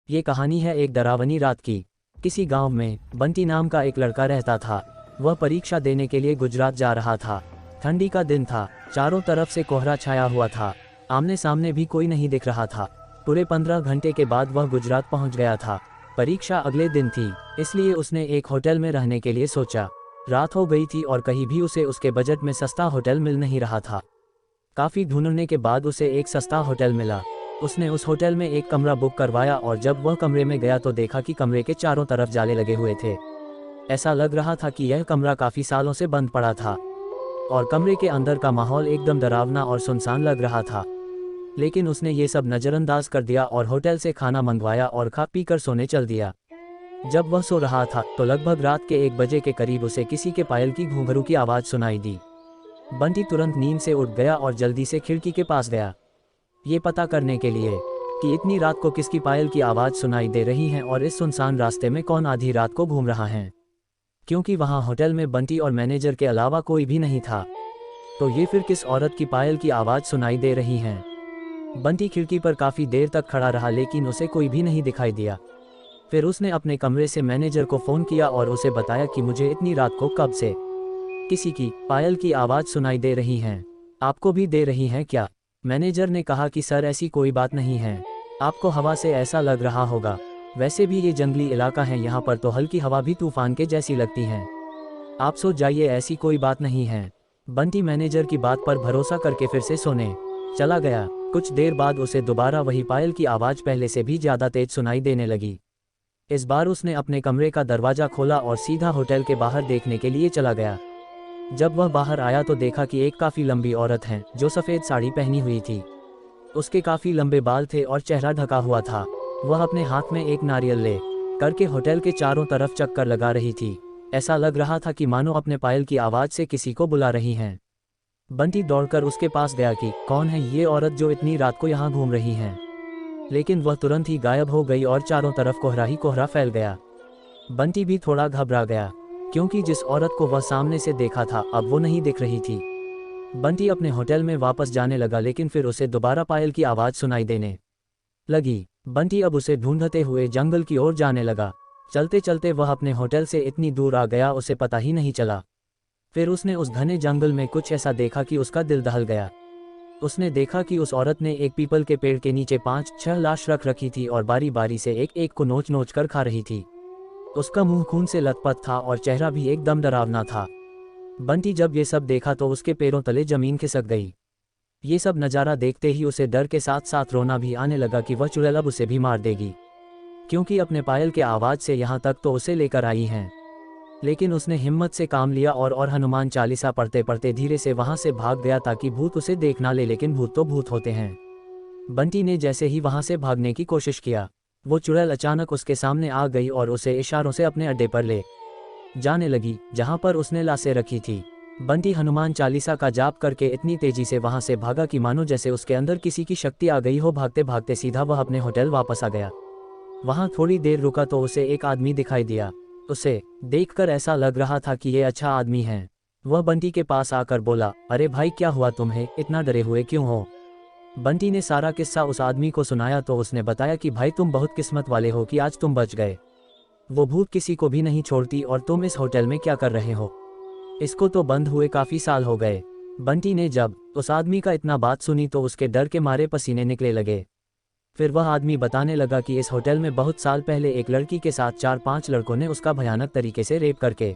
ये कहानी है एक डरावनी रात की। किसी गांव में बंटी नाम का एक लड़का रहता था। वह परीक्षा देने के लिए गुजरात जा रहा था। ठंडी का दिन था, चारों तरफ से कोहरा छाया हुआ था। आमने सामने भी कोई नहीं दिख रहा था। पूरे 15 घंटे के बाद वह गुजरात पहुंच गया था। परीक्षा अगले दिन थी, इसलिए उसने एक होटल में रहने के लिए सोचा। रात हो गई थी और कहीं भी उसे उसके बजट में सस्ता होटल मिल नहीं रहा था। काफ़ी ढूंढने के बाद उसे एक सस्ता होटल मिला। उसने उस होटल में एक कमरा बुक करवाया और जब वह कमरे में गया तो देखा कि कमरे के चारों तरफ जाले लगे हुए थे। ऐसा लग रहा था कि यह कमरा काफ़ी सालों से बंद पड़ा था और कमरे के अंदर का माहौल एकदम डरावना और सुनसान लग रहा था। लेकिन उसने ये सब नज़रअंदाज कर दिया और होटल से खाना मंगवाया और खा पी कर सोने चल दिया। जब वह सो रहा था तो लगभग रात के 1 बजे के करीब उसे किसी के पायल की घूंघरू की आवाज़ सुनाई दी। बंटी तुरंत नींद से उठ गया और जल्दी से खिड़की के पास गया, ये पता करने के लिए कि इतनी रात को किसकी पायल की आवाज़ सुनाई दे रही है और इस सुनसान रास्ते में कौन आधी रात को घूम रहा है, क्योंकि वहाँ होटल में बंटी और मैनेजर के अलावा कोई भी नहीं था। तो ये फिर किस औरत की पायल की आवाज़ सुनाई दे रही है। बंटी खिड़की पर काफ़ी देर तक खड़ा रहा लेकिन उसे कोई भी नहीं दिखाई दिया। फिर उसने अपने कमरे से मैनेजर को फ़ोन किया और उसे बताया कि मुझे इतनी रात को कब से किसी की पायल की आवाज़ सुनाई दे रही है, आपको भी दे रही है क्या? मैनेजर ने कहा कि सर ऐसी कोई बात नहीं है, आपको हवा से ऐसा लग रहा होगा, वैसे भी ये जंगली इलाका है, यहाँ पर तो हल्की हवा भी तूफान के जैसी लगती है, आप सो जाइए, ऐसी कोई बात नहीं है। बंटी मैनेजर की बात पर भरोसा करके फिर से सोने चला गया। कुछ देर बाद उसे दोबारा वही पायल की आवाज़ पहले से भी ज़्यादा तेज सुनाई देने लगी। इस बार उसने अपने कमरे का दरवाज़ा खोला और सीधा होटल के बाहर देखने के लिए चला गया। जब वह बाहर आया तो देखा कि एक काफ़ी लंबी औरत है जो सफ़ेद साड़ी पहनी हुई थी। उसके काफ़ी लंबे बाल थे और चेहरा ढका हुआ था। वह अपने हाथ में एक नारियल ले करके होटल के चारों तरफ चक्कर लगा रही थी। ऐसा लग रहा था कि मानो अपने पायल की आवाज़ से किसी को बुला रही हैं। बंटी दौड़कर उसके पास गया कि कौन है ये औरत जो इतनी रात को यहाँ घूम रही है, लेकिन वह तुरंत ही गायब हो गई और चारों तरफ कोहरा ही कोहरा फैल गया। बंटी भी थोड़ा घबरा गया क्योंकि जिस औरत को वह सामने से देखा था अब वो नहीं दिख रही थी। बंटी अपने होटल में वापस जाने लगा लेकिन फिर उसे दोबारा पायल की आवाज़ सुनाई देने लगी। बंटी अब उसे ढूंढते हुए जंगल की ओर जाने लगा। चलते चलते वह अपने होटल से इतनी दूर आ गया उसे पता ही नहीं चला। फिर उसने उस घने जंगल में कुछ ऐसा देखा कि उसका दिल दहल गया। उसने देखा कि उस औरत ने एक पीपल के पेड़ के नीचे 5-6 लाश रख रखी थी और बारी बारी से एक एक को नोच नोच कर खा रही थी। उसका मुंह खून से लथपथ था और चेहरा भी एकदम डरावना था। बंटी जब ये सब देखा तो उसके पैरों तले जमीन खिसक गई। ये सब नज़ारा देखते ही उसे डर के साथ साथ रोना भी आने लगा कि वह चुड़ैल अब उसे भी मार देगी, क्योंकि अपने पायल के आवाज़ से यहाँ तक तो उसे लेकर आई हैं। लेकिन उसने हिम्मत से काम लिया और हनुमान चालीसा पढ़ते पढ़ते धीरे से वहाँ से भाग गया ताकि भूत उसे देख ना ले, लेकिन भूत तो भूत होते हैं। बंटी ने जैसे ही वहाँ से भागने की कोशिश किया, वो चुड़ैल अचानक उसके सामने आ गई और उसे इशारों से अपने अड्डे पर ले जाने लगी जहाँ पर उसने लाशें रखी थी। बंटी हनुमान चालीसा का जाप करके इतनी तेजी से वहाँ से भागा कि मानो जैसे उसके अंदर किसी की शक्ति आ गई हो। भागते भागते सीधा वह अपने होटल वापस आ गया। वहाँ थोड़ी देर रुका तो उसे एक आदमी दिखाई दिया। उसे देखकर ऐसा लग रहा था कि ये अच्छा आदमी है। वह बंटी के पास आकर बोला, अरे भाई क्या हुआ तुम्हें, इतना डरे हुए क्यों हो? बंटी ने सारा किस्सा उस आदमी को सुनाया तो उसने बताया कि भाई तुम बहुत किस्मत वाले हो कि आज तुम बच गए। वो भूत किसी को भी नहीं छोड़ती और तुम इस होटल में क्या कर रहे हो? इसको तो बंद हुए काफ़ी साल हो गए। बंटी ने जब उस आदमी का इतना बात सुनी तो उसके डर के मारे पसीने निकले लगे। फिर वह आदमी बताने लगा कि इस होटल में बहुत साल पहले एक लड़की के साथ 4-5 लड़कों ने उसका भयानक तरीके से रेप करके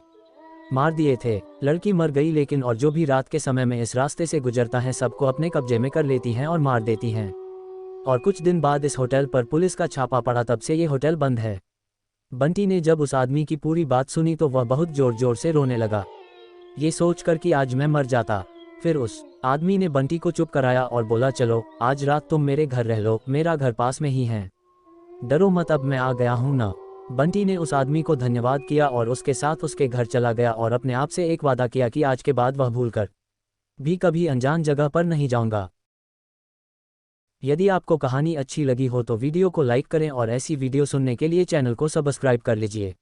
मार दिए थे। लड़की मर गई लेकिन और जो भी रात के समय में इस रास्ते से गुजरता है सबको अपने कब्जे में कर लेती हैं और मार देती हैं। और कुछ दिन बाद इस होटल पर पुलिस का छापा पड़ा, तब से ये होटल बंद है। बंटी ने जब उस आदमी की पूरी बात सुनी तो वह बहुत जोर जोर से रोने लगा, ये सोचकर कि आज मैं मर जाता। फिर उस आदमी ने बंटी को चुप कराया और बोला, चलो आज रात तुम मेरे घर रह लो, मेरा घर पास में ही है, डरो मत, अब मैं आ गया हूँ ना। बंटी ने उस आदमी को धन्यवाद किया और उसके साथ उसके घर चला गया और अपने आप से एक वादा किया कि आज के बाद वह भूलकर भी कभी अनजान जगह पर नहीं जाऊंगा। यदि आपको कहानी अच्छी लगी हो तो वीडियो को लाइक करें और ऐसी वीडियो सुनने के लिए चैनल को सब्सक्राइब कर लीजिए।